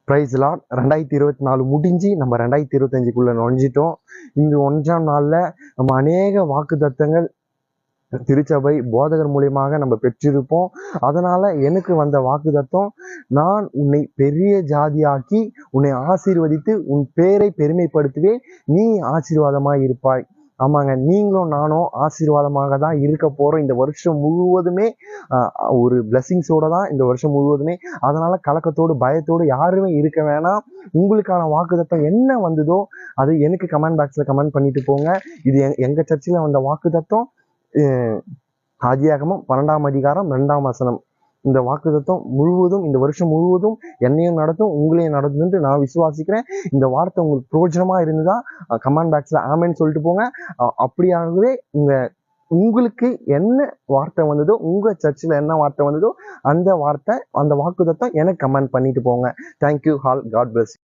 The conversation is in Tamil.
Price Lord. 2024 முடிஞ்சு நம்ம 2025க்குள்ள நுழைஞ்சிட்டோம். இந்த 1ஆம் நாள்ல நம்ம அநேக வாக்கு தத்தங்கள் திருச்சபை போதகர் மூலியமாக நம்ம பெற்றிருப்போம். அதனால எனக்கு வந்த வாக்கு தத்தம், நான் உன்னை பெரிய ஜாதியாக்கி உன்னை ஆசீர்வதித்து உன் பேரை பெருமைப்படுத்துவேன், நீ ஆசீர்வாதமாய் இருப்பாய். ஆமாங்க, நீங்களும் நானும் ஆசீர்வாதமாக தான் இருக்க போறோம். இந்த வருஷம் முழுவதுமே ஒரு பிளெஸிங்ஸோட தான் இந்த வருஷம் முழுவதுமே. அதனால கலக்கத்தோடு பயத்தோடு யாருமே இருக்க வேணாம். உங்களுக்கான வாக்குத்தத்தம் என்ன வந்ததோ அது எனக்கு கமெண்ட் பாக்ஸ்ல கமெண்ட் பண்ணிட்டு போங்க. இது எங்க சர்ச்சில் வந்த வாக்குத்தத்தம். ஆதியாகமம் 12ஆம் அதிகாரம் 2ஆம் வசனம். இந்த வாக்குத்தத்தம் முழுவதும் இந்த வருஷம் முழுவதும் என்னையும் நடத்தும், உங்களையும் நடத்துன்னு நான் விசுவாசிக்கிறேன். இந்த வார்த்தை உங்களுக்கு பிரயோஜனமா இருந்ததா கமெண்ட் பாக்ஸ்ல ஆமேன்னு சொல்லிட்டு போங்க. அப்படியாகவே உங்களுக்கு என்ன வார்த்தை வந்ததோ, உங்க சர்ச்சில் என்ன வார்த்தை வந்ததோ அந்த வார்த்தை, அந்த வாக்குத்தத்தம் எனக்கு கமெண்ட் பண்ணிட்டு போங்க. Thank you all. God plus.